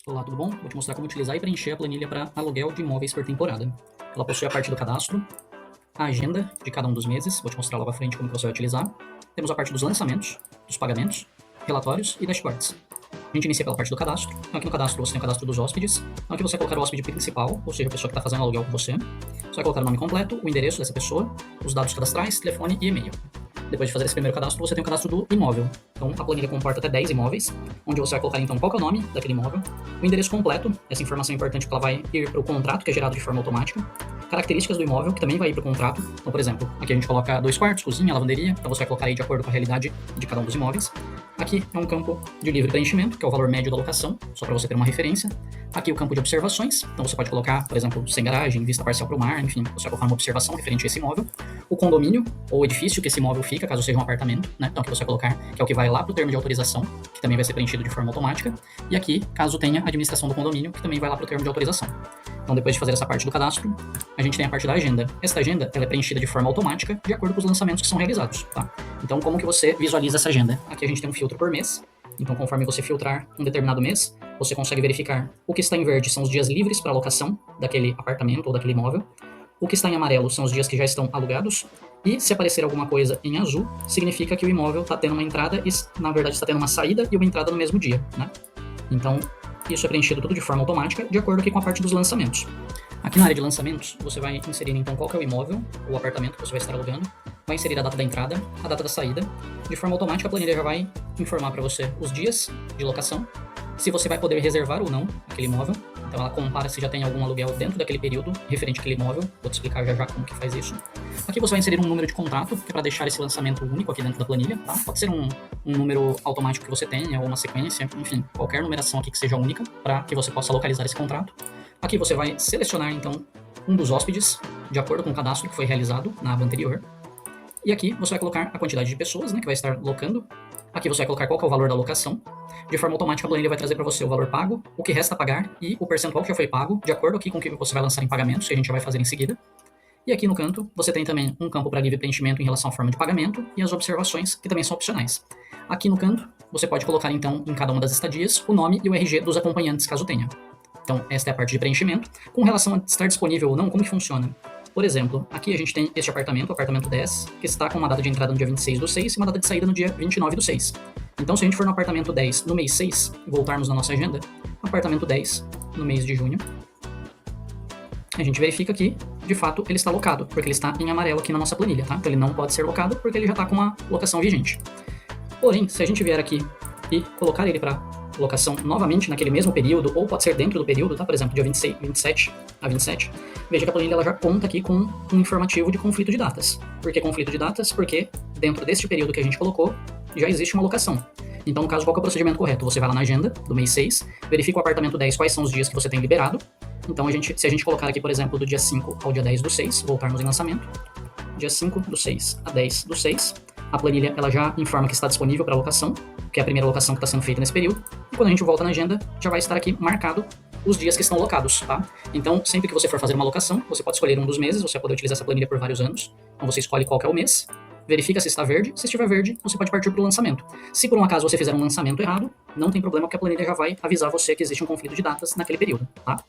Olá, tudo bom? Vou te mostrar como utilizar e preencher a planilha para aluguel de imóveis por temporada. Ela possui a parte do cadastro, a agenda de cada um dos meses, vou te mostrar lá pra frente como que você vai utilizar. Temos a parte dos lançamentos, dos pagamentos, relatórios e dashboards. A gente inicia pela parte do cadastro. Então aqui no cadastro você tem o cadastro dos hóspedes. Então aqui você vai colocar o hóspede principal, ou seja, a pessoa que está fazendo aluguel com você. Você vai colocar o nome completo, o endereço dessa pessoa, os dados cadastrais, telefone e e-mail. Depois de fazer esse primeiro cadastro, você tem o cadastro do imóvel. Então, a planilha comporta até 10 imóveis, onde você vai colocar, então, qual que é o nome daquele imóvel, o endereço completo, essa informação é importante porque ela vai ir para o contrato, que é gerado de forma automática, características do imóvel, que também vai ir para o contrato. Então, por exemplo, aqui a gente coloca 2 quartos, cozinha, lavanderia, então você vai colocar aí de acordo com a realidade de cada um dos imóveis. Aqui é um campo de livre preenchimento, que é o valor médio da locação, só para você ter uma referência. Aqui o campo de observações, então você pode colocar, por exemplo, sem garagem, vista parcial para o mar, enfim, você vai colocar uma observação referente a esse imóvel. O condomínio, ou edifício que esse imóvel fica, caso seja um apartamento, né? Então aqui você vai colocar, que é o que vai lá para o termo de autorização, que também vai ser preenchido de forma automática. E aqui, caso tenha a administração do condomínio, que também vai lá para o termo de autorização. Então depois de fazer essa parte do cadastro, a gente tem a parte da agenda. Esta agenda, ela é preenchida de forma automática, de acordo com os lançamentos que são realizados, tá? Então como que você visualiza essa agenda? Aqui a gente tem um filtro por mês. Então, conforme você filtrar um determinado mês, você consegue verificar o que está em verde são os dias livres para alocação daquele apartamento ou daquele imóvel. O que está em amarelo são os dias que já estão alugados. E se aparecer alguma coisa em azul, significa que o imóvel está tendo uma entrada e, na verdade, está tendo uma saída e uma entrada no mesmo dia, né? Então, isso é preenchido tudo de forma automática, de acordo aqui com a parte dos lançamentos. Aqui na área de lançamentos, você vai inserir então qual que é o imóvel ou apartamento que você vai estar alugando, vai inserir a data da entrada, a data da saída. De forma automática, a planilha já vai informar para você os dias de locação, se você vai poder reservar ou não aquele imóvel. Então ela compara se já tem algum aluguel dentro daquele período referente àquele imóvel. Vou te explicar já já como que faz isso. Aqui você vai inserir um número de contrato, que é para deixar esse lançamento único aqui dentro da planilha, tá? Pode ser um número automático que você tenha, ou uma sequência, enfim, qualquer numeração aqui que seja única, para que você possa localizar esse contrato. Aqui você vai selecionar, então, um dos hóspedes, de acordo com o cadastro que foi realizado na aba anterior. E aqui você vai colocar a quantidade de pessoas, né, que vai estar locando. Aqui você vai colocar qual que é o valor da locação. De forma automática, a planilha vai trazer para você o valor pago, o que resta a pagar e o percentual que já foi pago, de acordo aqui com o que você vai lançar em pagamentos, que a gente já vai fazer em seguida. E aqui no canto, você tem também um campo para livre preenchimento em relação à forma de pagamento e as observações, que também são opcionais. Aqui no canto, você pode colocar, então, em cada uma das estadias, o nome e o RG dos acompanhantes, caso tenha. Então, esta é a parte de preenchimento. Com relação a estar disponível ou não, como que funciona? Por exemplo, aqui a gente tem este apartamento, o apartamento 10, que está com uma data de entrada no dia 26/6 e uma data de saída no dia 29/6. Então, se a gente for no apartamento 10 no mês 6 e voltarmos na nossa agenda, apartamento 10 no mês de junho, a gente verifica que, de fato, ele está locado, porque ele está em amarelo aqui na nossa planilha, tá? Então ele não pode ser locado porque ele já está com uma locação vigente. Porém, se a gente vier aqui e colocar ele para locação novamente naquele mesmo período, ou pode ser dentro do período, tá? Por exemplo, dia 26, 27 a 27, veja que a planilha ela já conta aqui com um informativo de conflito de datas. Por que conflito de datas? Porque dentro deste período que a gente colocou, já existe uma locação. Então, no caso, qual que é o procedimento correto? Você vai lá na agenda do mês 6, verifica o apartamento 10, quais são os dias que você tem liberado. Então, se a gente colocar aqui, por exemplo, do dia 5 ao dia 10/6, voltarmos em lançamento, dia 5/6 a 10/6, a planilha ela já informa que está disponível para locação, que é a primeira locação que está sendo feita nesse período, e quando a gente volta na agenda, já vai estar aqui marcado os dias que estão locados, tá? Então, sempre que você for fazer uma locação, você pode escolher um dos meses, você vai poder utilizar essa planilha por vários anos. Então, você escolhe qual que é o mês, verifica se está verde, se estiver verde, você pode partir para o lançamento. Se por um acaso você fizer um lançamento errado, não tem problema, porque a planilha já vai avisar você que existe um conflito de datas naquele período, tá?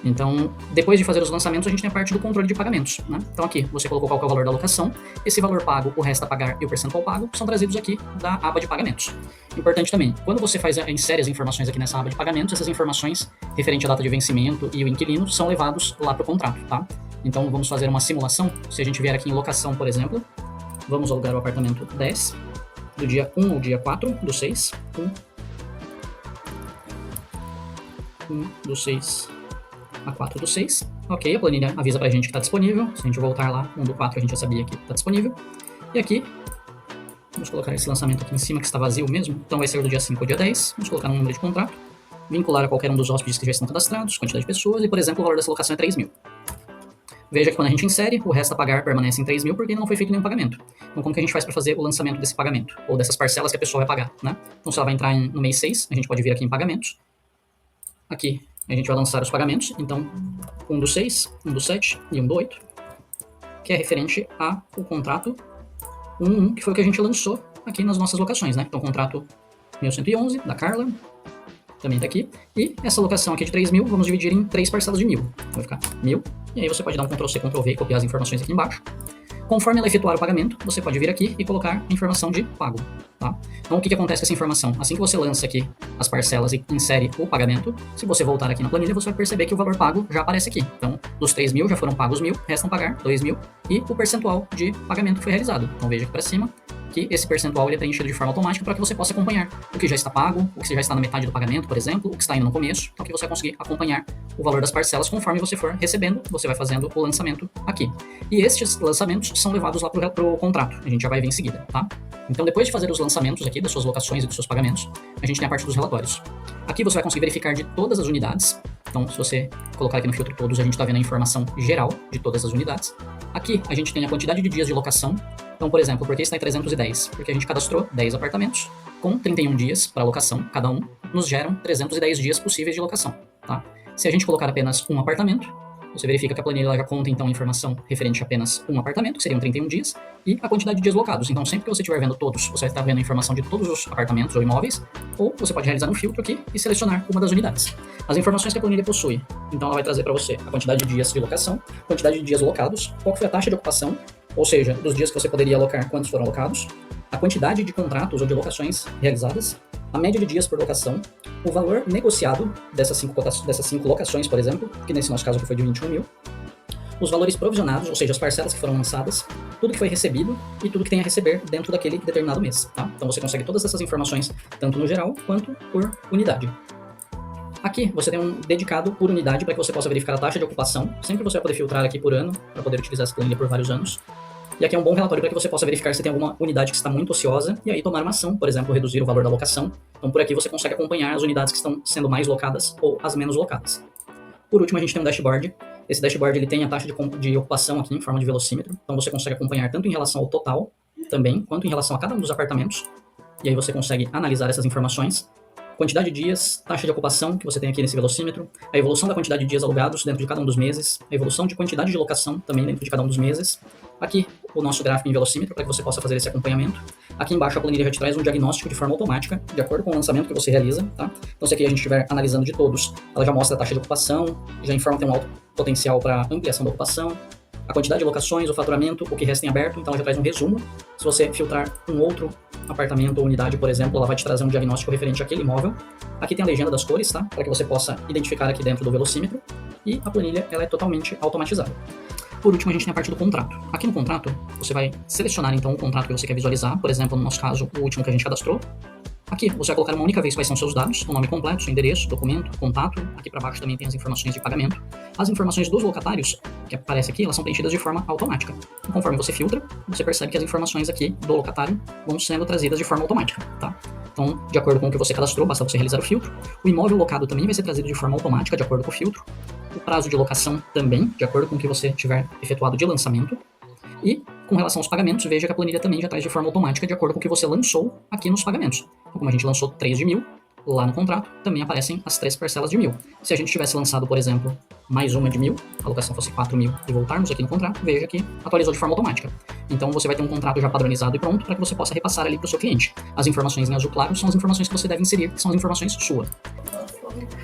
Então, depois de fazer os lançamentos, a gente tem a parte do controle de pagamentos, né? Então aqui, você colocou qual que é o valor da locação, esse valor pago, o resto a pagar e o percentual pago são trazidos aqui da aba de pagamentos. Importante também, quando você insere as informações aqui nessa aba de pagamentos, essas informações referente à data de vencimento e o inquilino são levados lá para o contrato, tá? Então vamos fazer uma simulação. Se a gente vier aqui em locação, por exemplo, vamos alugar o apartamento 10, do dia 1 ao dia 4/6, 1/6 a 4/6. Ok, a planilha avisa pra gente que está disponível. Se a gente voltar lá, 1/4 a gente já sabia que está disponível. E aqui, vamos colocar esse lançamento aqui em cima que está vazio mesmo. Então vai ser do dia 5 ao dia 10. Vamos colocar um número de contrato. Vincular a qualquer um dos hóspedes que já estão cadastrados, quantidade de pessoas. E, por exemplo, o valor dessa locação é 3.000. Veja que quando a gente insere, o resto a pagar permanece em 3.000 porque ainda não foi feito nenhum pagamento. Então como que a gente faz para fazer o lançamento desse pagamento? Ou dessas parcelas que a pessoa vai pagar, né? Então se ela vai entrar no mês 6, a gente pode vir aqui em pagamentos. Aqui a gente vai lançar os pagamentos, então 1/6, 1/7 e 1/8, que é referente ao contrato 11, que foi o que a gente lançou aqui nas nossas locações, né? Então contrato 1111, da Carla, também está aqui. E essa locação aqui de 3.000, vamos dividir em 3 parcelas de 1.000. Vai ficar 1.000. E aí você pode dar um Ctrl+C, Ctrl+V e copiar as informações aqui embaixo. Conforme ela efetuar o pagamento, você pode vir aqui e colocar a informação de pago. Tá? Então, o que acontece com essa informação? Assim que você lança aqui as parcelas e insere o pagamento, se você voltar aqui na planilha, você vai perceber que o valor pago já aparece aqui. Então, dos 3.000 já foram pagos 1.000, restam pagar 2.000 e o percentual de pagamento foi realizado. Então, veja aqui para cima que esse percentual ele é preenchido de forma automática para que você possa acompanhar o que já está pago, o que já está na metade do pagamento, por exemplo, o que está indo no começo, então que você vai conseguir acompanhar o valor das parcelas conforme você for recebendo, você vai fazendo o lançamento aqui. E estes lançamentos são levados lá para o contrato, a gente já vai ver em seguida, tá? Então, depois de fazer os lançamentos aqui das suas locações e dos seus pagamentos, a gente tem a parte dos relatórios. Aqui você vai conseguir verificar de todas as unidades. Então, se você colocar aqui no filtro todos, a gente está vendo a informação geral de todas as unidades. Aqui a gente tem a quantidade de dias de locação. Então, por exemplo, por que está em 310? Porque a gente cadastrou 10 apartamentos com 31 dias para locação, cada um, nos geram 310 dias possíveis de locação. Tá? Se a gente colocar apenas um apartamento, você verifica que a planilha já conta então a informação referente a apenas um apartamento, que seriam 31 dias, e a quantidade de dias locados. Então, sempre que você estiver vendo todos, você vai estar vendo a informação de todos os apartamentos ou imóveis, ou você pode realizar um filtro aqui e selecionar uma das unidades. As informações que a planilha possui, então ela vai trazer para você a quantidade de dias de locação, quantidade de dias locados, qual foi a taxa de ocupação, ou seja, dos dias que você poderia alocar, quantos foram alocados, a quantidade de contratos ou de locações realizadas, a média de dias por locação, o valor negociado dessas 5 locações, por exemplo, que nesse nosso caso aqui foi de 21.000, os valores provisionados, ou seja, as parcelas que foram lançadas, tudo que foi recebido e tudo que tem a receber dentro daquele determinado mês. Tá? Então você consegue todas essas informações, tanto no geral quanto por unidade. Aqui você tem um dedicado por unidade para que você possa verificar a taxa de ocupação. Sempre você vai poder filtrar aqui por ano, para poder utilizar essa planilha por vários anos. E aqui é um bom relatório para que você possa verificar se tem alguma unidade que está muito ociosa e aí tomar uma ação, por exemplo, reduzir o valor da locação. Então por aqui você consegue acompanhar as unidades que estão sendo mais locadas ou as menos locadas. Por último, a gente tem um dashboard. Esse dashboard ele tem a taxa de ocupação aqui em forma de velocímetro. Então você consegue acompanhar tanto em relação ao total também, quanto em relação a cada um dos apartamentos. E aí você consegue analisar essas informações. Quantidade de dias, taxa de ocupação que você tem aqui nesse velocímetro, a evolução da quantidade de dias alugados dentro de cada um dos meses, a evolução de quantidade de locação também dentro de cada um dos meses. Aqui o nosso gráfico em velocímetro para que você possa fazer esse acompanhamento. Aqui embaixo a planilha já te traz um diagnóstico de forma automática, de acordo com o lançamento que você realiza. Tá? Então se aqui a gente estiver analisando de todos, ela já mostra a taxa de ocupação, já informa que tem um alto potencial para ampliação da ocupação, a quantidade de locações, o faturamento, o que resta em aberto, então ela já traz um resumo. Se você filtrar um outro apartamento ou unidade, por exemplo, ela vai te trazer um diagnóstico referente àquele imóvel. Aqui tem a legenda das cores, tá? Para que você possa identificar aqui dentro do velocímetro. E a planilha ela é totalmente automatizada. Por último, a gente tem a parte do contrato. Aqui no contrato, você vai selecionar então o contrato que você quer visualizar. Por exemplo, no nosso caso, o último que a gente cadastrou. Aqui você vai colocar uma única vez quais são seus dados, o nome completo, seu endereço, documento, contato. Aqui para baixo também tem as informações de pagamento. As informações dos locatários, que aparece aqui, elas são preenchidas de forma automática. Então, conforme você filtra, você percebe que as informações aqui do locatário vão sendo trazidas de forma automática, tá? Então, de acordo com o que você cadastrou, basta você realizar o filtro. O imóvel locado também vai ser trazido de forma automática, de acordo com o filtro. O prazo de locação também, de acordo com o que você tiver efetuado de lançamento. E, com relação aos pagamentos, veja que a planilha também já traz de forma automática, de acordo com o que você lançou aqui nos pagamentos. Então, como a gente lançou 3 de 1.000, lá no contrato também aparecem as 3 parcelas de 1.000. Se a gente tivesse lançado, por exemplo, mais uma de 1.000, a alocação fosse 4.000 e voltarmos aqui no contrato, veja que atualizou de forma automática. Então você vai ter um contrato já padronizado e pronto para que você possa repassar ali para o seu cliente. As informações em azul claro são as informações que você deve inserir, que são as informações suas.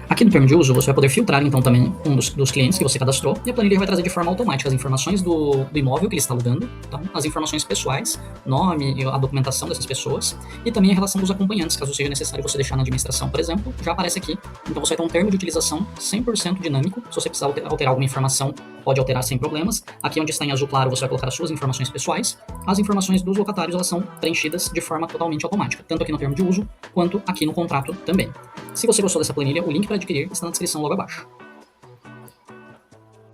Aqui no termo de uso, você vai poder filtrar então também um dos clientes que você cadastrou e a planilha vai trazer de forma automática as informações do imóvel que ele está alugando, tá? As informações pessoais, nome, a documentação dessas pessoas e também a relação dos acompanhantes, caso seja necessário você deixar na administração, por exemplo, já aparece aqui. Então você vai ter um termo de utilização 100% dinâmico. Se você precisar alterar alguma informação, pode alterar sem problemas. Aqui onde está em azul claro, você vai colocar as suas informações pessoais. As informações dos locatários, elas são preenchidas de forma totalmente automática, tanto aqui no termo de uso, quanto aqui no contrato também. Se você gostou dessa planilha, o link para adquirir está na descrição logo abaixo.